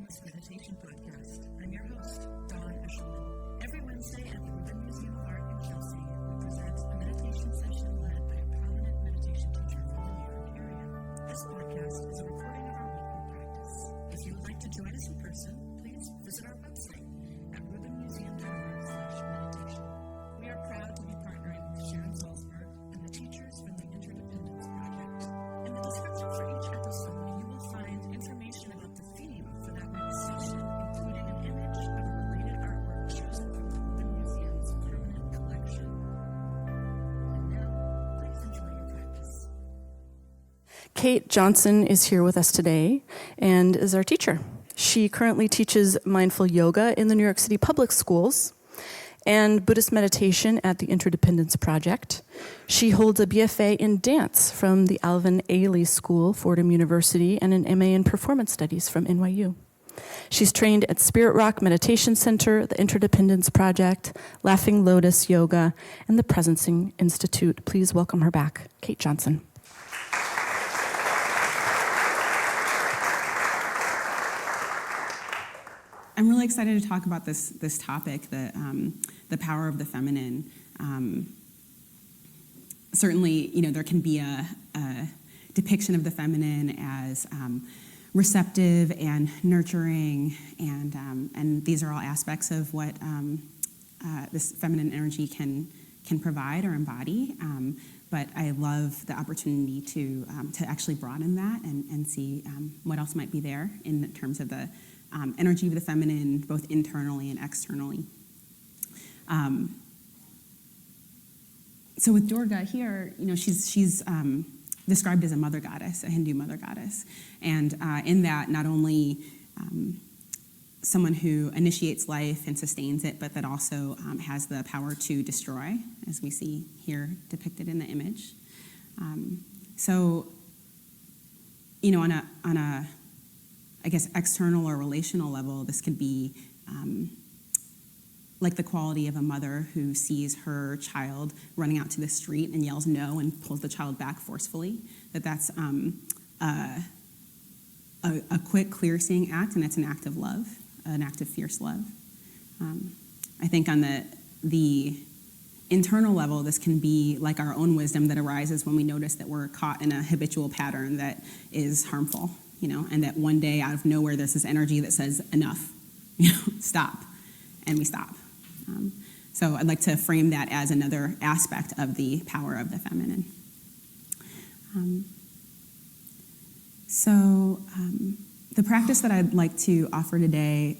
Mindfulness Meditation Podcast. I'm your host, Dawn Eshelman. Every Wednesday at the Rubin Museum of Art in Chelsea, we present a meditation session led by a prominent meditation teacher from the New York area. This podcast is a recording of our weekly practice. If you would like to join us in person, please visit our website at rubinmuseum.org/meditation. We are proud to be partnering with Sharon Salzberg and the teachers from the Interdependence Project. In the description for each episode, you will find information about the theme for that week's session, including an image of a related artwork chosen from the Rubin Museum's permanent collection. And now, please enjoy your practice. Kate Johnson is here with us today and is our teacher. She currently teaches mindful yoga in the New York City public schools and Buddhist meditation at the Interdependence Project. She holds a BFA in dance from the Alvin Ailey School, Fordham University, and an MA in performance studies from NYU. She's trained at Spirit Rock Meditation Center, the Interdependence Project, Laughing Lotus Yoga, and the Presencing Institute. Please welcome her back, Kate Johnson. I'm really excited to talk about this topic, the power of the feminine. Certainly, there can be a depiction of the feminine as receptive and nurturing, and these are all aspects of what this feminine energy can provide or embody. But I love the opportunity to actually broaden that and see what else might be there in terms of the energy of the feminine, both internally and externally. So with Durga here, she's described as a mother goddess, a Hindu mother goddess, and in that, not only someone who initiates life and sustains it, but that also has the power to destroy, as we see here depicted in the image. So, on a I guess, external or relational level, this could be like the quality of a mother who sees her child running out to the street and yells no and pulls the child back forcefully. That's a quick, clear-seeing act, and it's an act of love, an act of fierce love. I think on the internal level, this can be like our own wisdom that arises when we notice that we're caught in a habitual pattern that is harmful. And that one day out of nowhere there's this energy that says, enough, stop, and we stop. So I'd like to frame that as another aspect of the power of the feminine. The practice that I'd like to offer today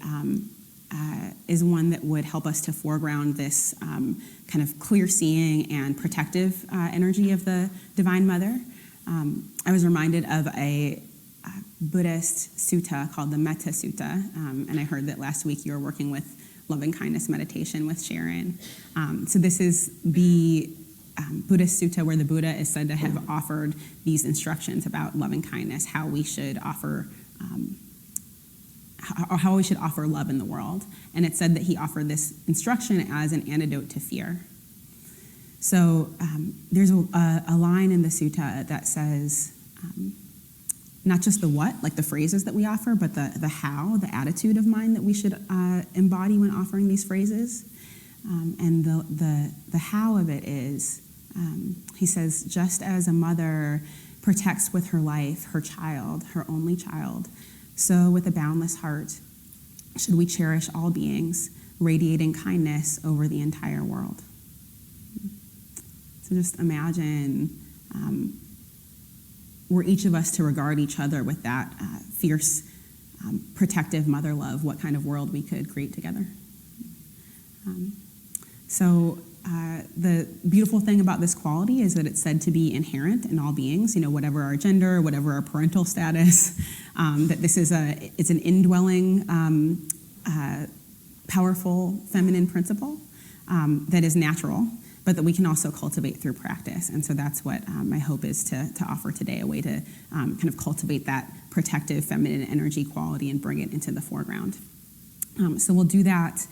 is one that would help us to foreground this kind of clear-seeing and protective energy of the Divine Mother. I was reminded of a Buddhist sutta called the Metta Sutta, and I heard that last week you were working with loving kindness meditation with Sharon. So this is the Buddhist sutta where the Buddha is said to have offered these instructions about loving kindness, how we should offer love in the world. And it said that he offered this instruction as an antidote to fear. So there's a line in the sutta that says, not just the what, like the phrases that we offer, but the how, the attitude of mind that we should embody when offering these phrases. And the how of it is, he says, just as a mother protects with her life her child, her only child, so with a boundless heart should we cherish all beings, radiating kindness over the entire world. So just imagine were each of us to regard each other with that fierce, protective mother love, what kind of world we could create together. The beautiful thing about this quality is that it's said to be inherent in all beings, whatever our gender, whatever our parental status, that this is it's an indwelling, powerful feminine principle that is natural, but that we can also cultivate through practice. And so that's what my hope is to offer today, a way to kind of cultivate that protective feminine energy quality and bring it into the foreground. So we'll do that.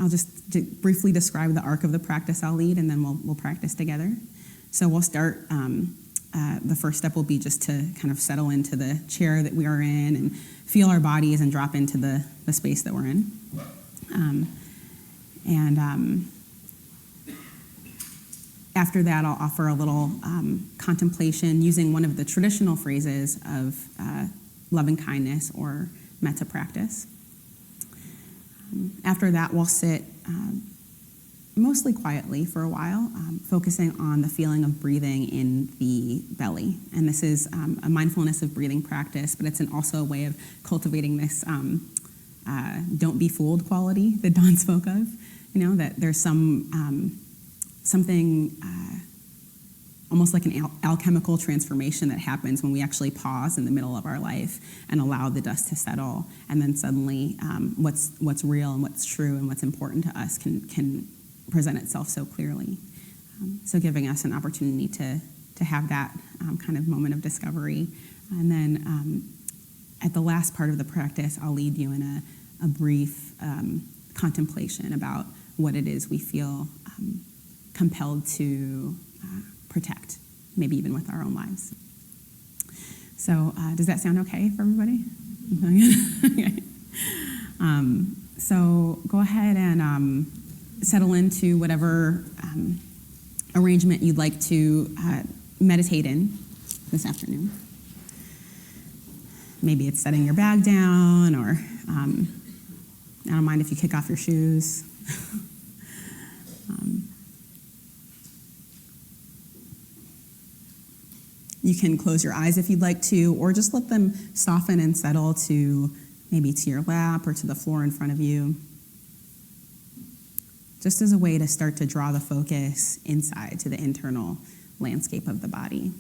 I'll just briefly describe the arc of the practice I'll lead, and then we'll practice together. So we'll start the first step will be just to kind of settle into the chair that we are in and feel our bodies and drop into the space that we're in. After that, I'll offer a little contemplation using one of the traditional phrases of loving kindness or metta practice. After that, we'll sit mostly quietly for a while, focusing on the feeling of breathing in the belly. And this is a mindfulness of breathing practice, but it's also a way of cultivating this don't be fooled quality that Dawn spoke of. That there's something almost like an alchemical transformation that happens when we actually pause in the middle of our life and allow the dust to settle, and then suddenly what's real and what's true and what's important to us can present itself so clearly. So giving us an opportunity to have that kind of moment of discovery. And then at the last part of the practice, I'll lead you in a brief contemplation about what it is we feel compelled to protect, maybe even with our own lives. So does that sound okay for everybody? Okay. So go ahead and settle into whatever arrangement you'd like to meditate in this afternoon. Maybe it's setting your bag down, or I don't mind if you kick off your shoes. You can close your eyes if you'd like to, or just let them soften and settle to maybe to your lap or to the floor in front of you. Just as a way to start to draw the focus inside to the internal landscape of the body.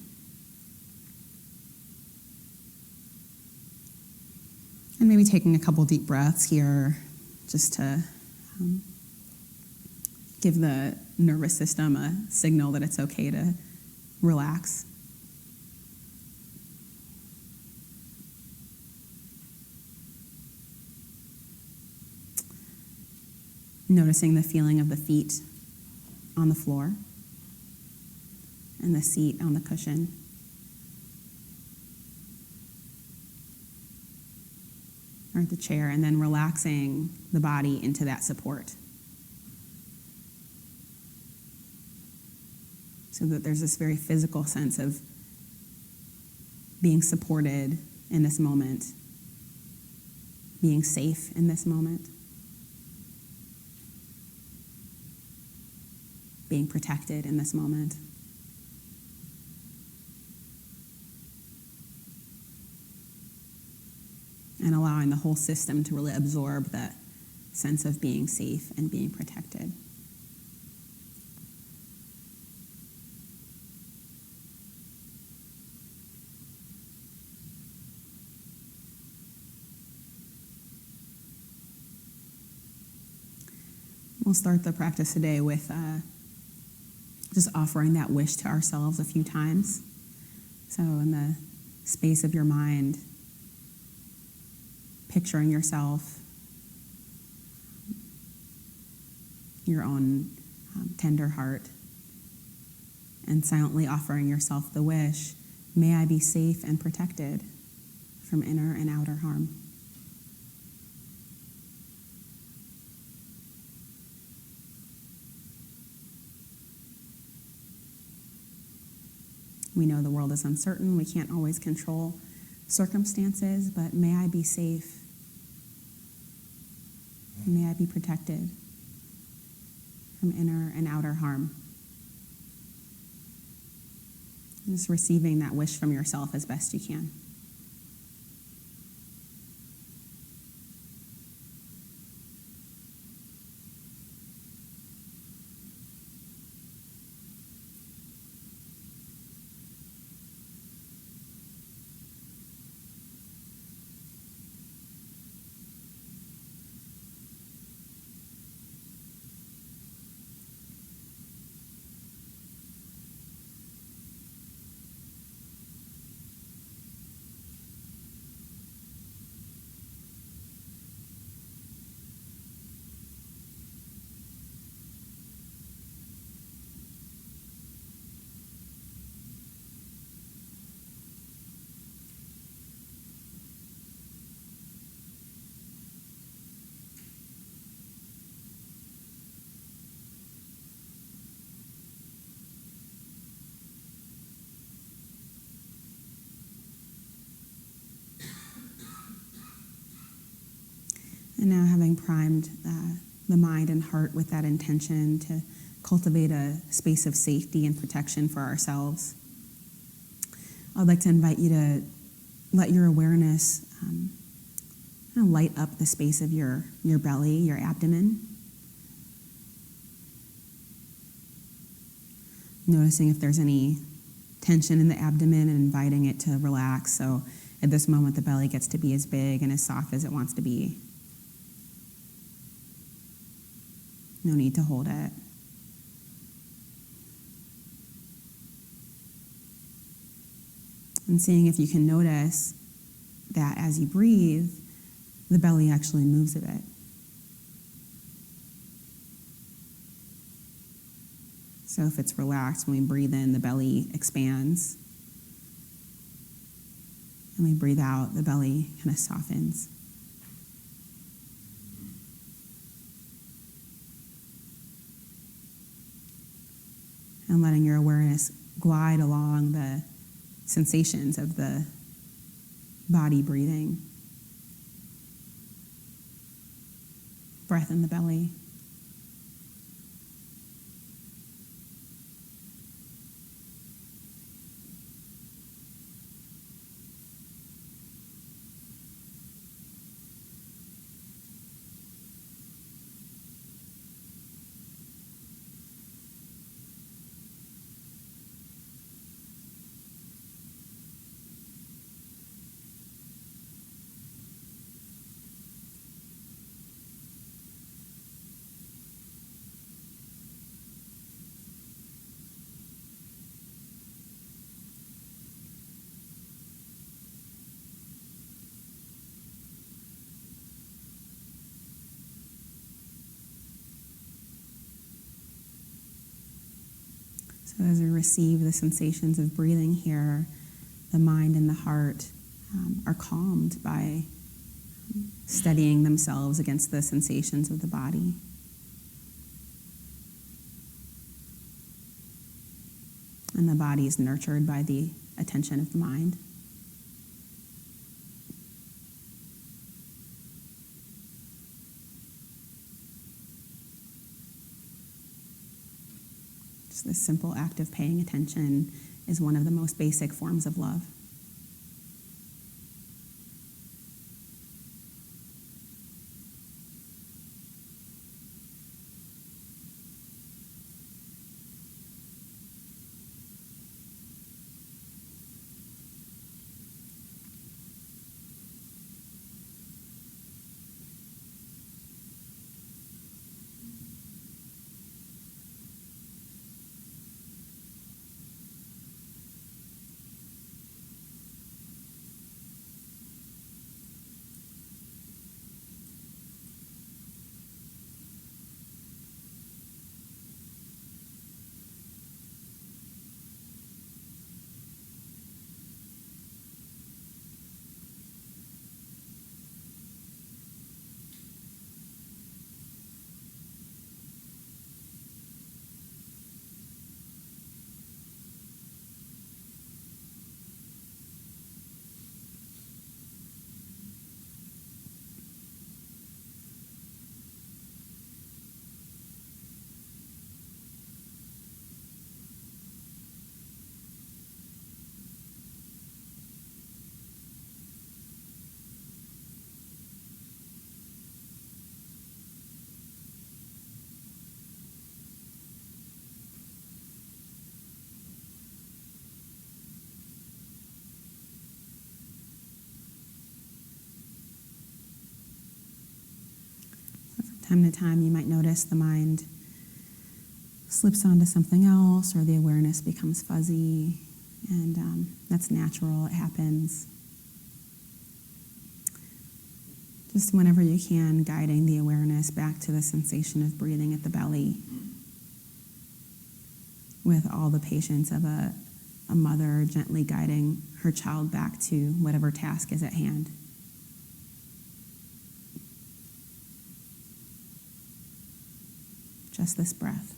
And maybe taking a couple deep breaths here just to give the nervous system a signal that it's okay to relax. Noticing the feeling of the feet on the floor and the seat on the cushion. Or the chair, and then relaxing the body into that support. So that there's this very physical sense of being supported in this moment, being safe in this moment, being protected in this moment. And allowing the whole system to really absorb that sense of being safe and being protected. We'll start the practice today with just offering that wish to ourselves a few times. So in the space of your mind, picturing yourself, your own tender heart, and silently offering yourself the wish, may I be safe and protected from inner and outer harm. We know the world is uncertain. We can't always control circumstances, but may I be safe. May I be protected from inner and outer harm. Just receiving that wish from yourself as best you can. And now, having primed the mind and heart with that intention to cultivate a space of safety and protection for ourselves, I'd like to invite you to let your awareness kind of light up the space of your belly, your abdomen. Noticing if there's any tension in the abdomen and inviting it to relax. So at this moment, the belly gets to be as big and as soft as it wants to be. No need to hold it. And seeing if you can notice that as you breathe, the belly actually moves a bit. So if it's relaxed, when we breathe in, the belly expands. And we breathe out, the belly kind of softens. And letting your awareness glide along the sensations of the body breathing. Breath in the belly. So as we receive the sensations of breathing here, the mind and the heart are calmed by steadying themselves against the sensations of the body. And the body is nurtured by the attention of the mind. Just this simple act of paying attention is one of the most basic forms of love. Time to time, you might notice the mind slips onto something else, or the awareness becomes fuzzy, and that's natural, it happens. Just whenever you can, guiding the awareness back to the sensation of breathing at the belly, with all the patience of a mother gently guiding her child back to whatever task is at hand. Just this breath.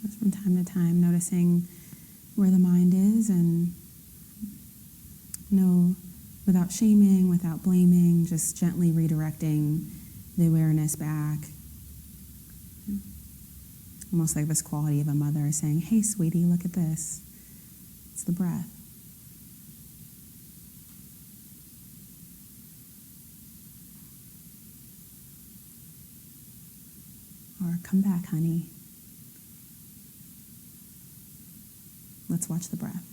Just from time to time, noticing where the mind is, and without shaming, without blaming, just gently redirecting the awareness back. Almost like this quality of a mother saying, "Hey, sweetie, look at this. It's the breath." Or, "Come back, honey. Let's watch the breath."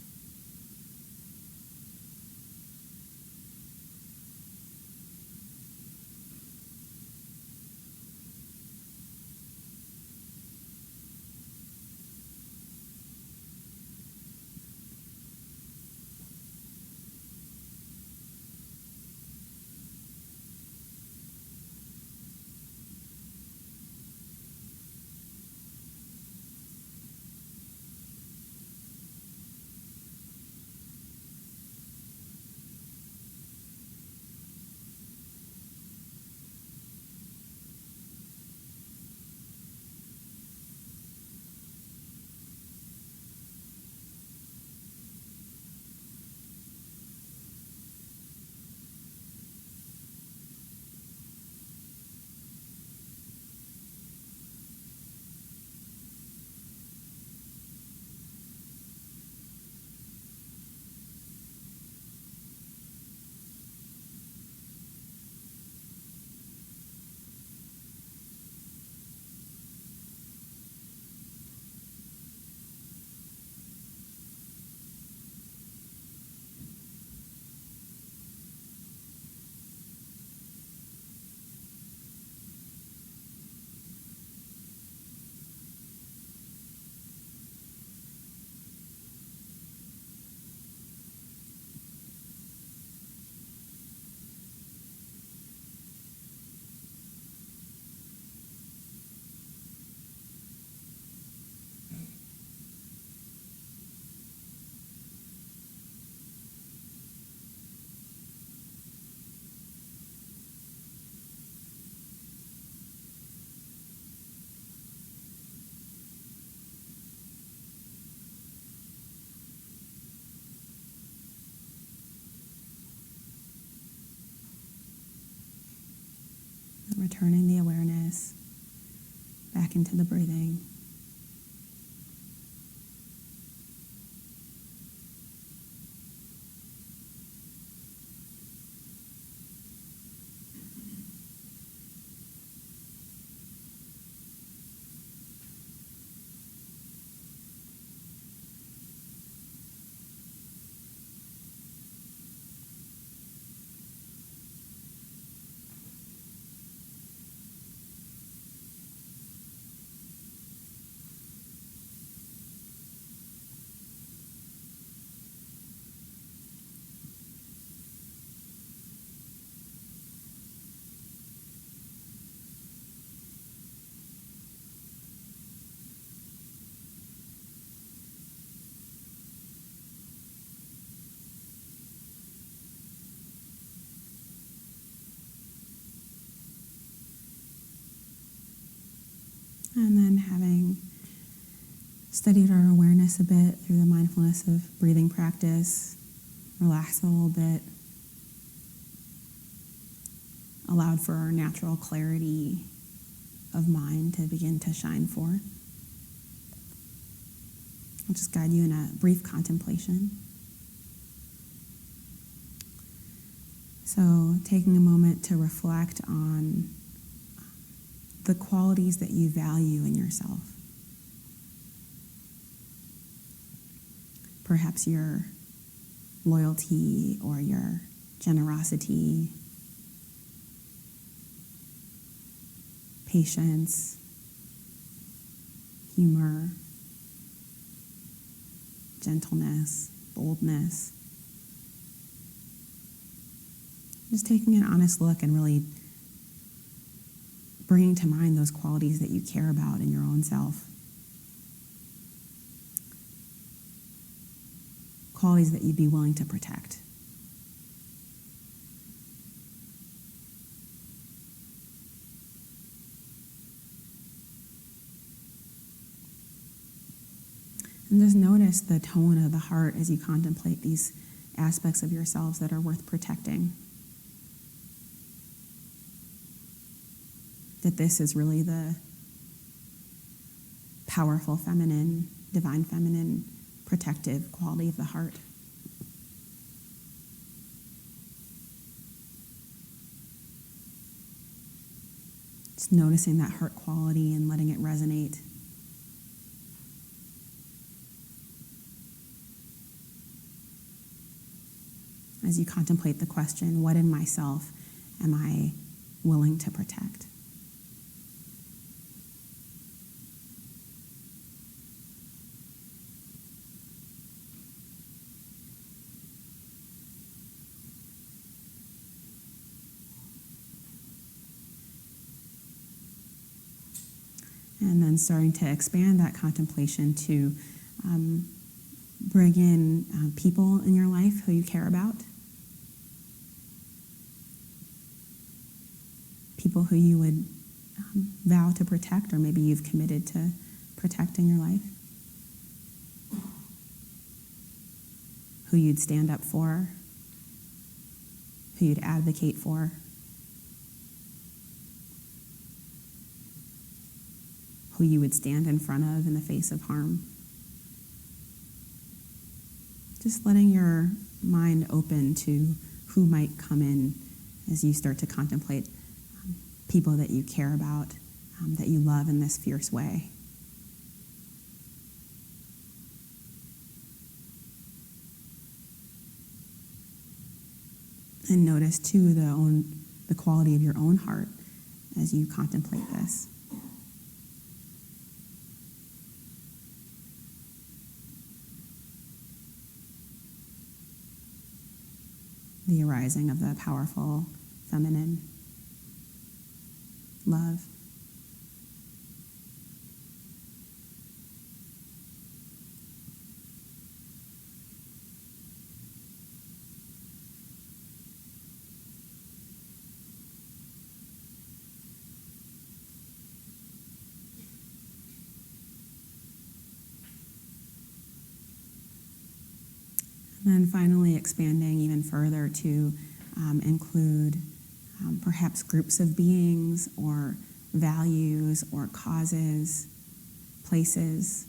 Returning the awareness back into the breathing. And then, having studied our awareness a bit through the mindfulness of breathing practice, relax a little bit, allowed for our natural clarity of mind to begin to shine forth. I'll just guide you in a brief contemplation. So, taking a moment to reflect on the qualities that you value in yourself. Perhaps your loyalty or your generosity, patience, humor, gentleness, boldness. Just taking an honest look and really bringing to mind those qualities that you care about in your own self. Qualities that you'd be willing to protect. And just notice the tone of the heart as you contemplate these aspects of yourselves that are worth protecting. That this is really the powerful feminine, divine feminine, protective quality of the heart. Just noticing that heart quality and letting it resonate. As you contemplate the question, what in myself am I willing to protect? And then starting to expand that contemplation to bring in people in your life who you care about. People who you would vow to protect, or maybe you've committed to protect in your life. Who you'd stand up for, who you'd advocate for. Who you would stand in front of in the face of harm. Just letting your mind open to who might come in as you start to contemplate people that you care about, that you love in this fierce way. And notice too the quality of your own heart as you contemplate this. The arising of the powerful feminine love. And then finally expanding even further to include perhaps groups of beings or values or causes, places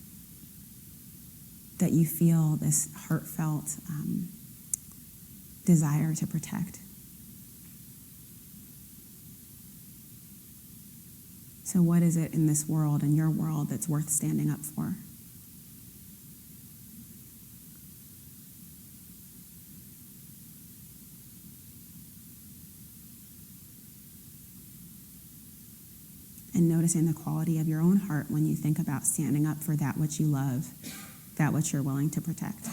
that you feel this heartfelt desire to protect. So what is it in this world, in your world, that's worth standing up for? And noticing the quality of your own heart when you think about standing up for that which you love, that which you're willing to protect.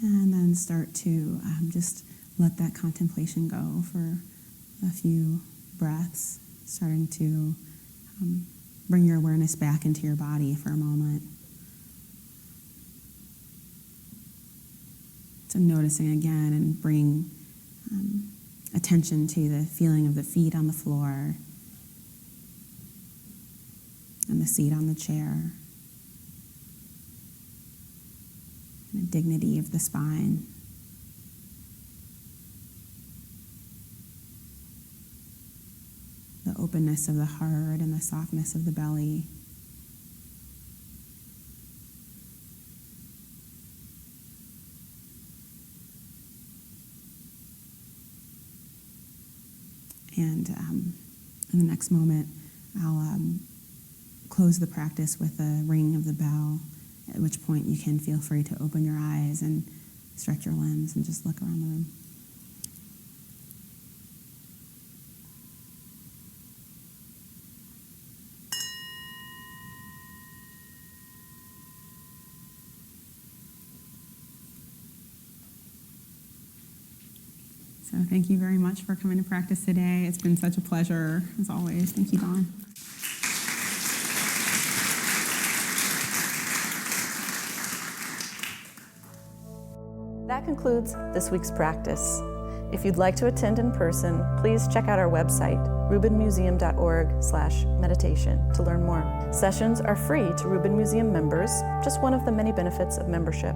And then start to just let that contemplation go for a few breaths, starting to bring your awareness back into your body for a moment. So noticing again and bringing attention to the feeling of the feet on the floor and the seat on the chair. And the dignity of the spine. The openness of the heart and the softness of the belly. And in the next moment, I'll close the practice with a ringing of the bell, at which point you can feel free to open your eyes and stretch your limbs and just look around the room. So thank you very much for coming to practice today. It's been such a pleasure, as always. Thank you, Dawn. That concludes this week's practice. If you'd like to attend in person, please check out our website, rubinmuseum.org/meditation, to learn more. Sessions are free to Rubin Museum members, just one of the many benefits of membership.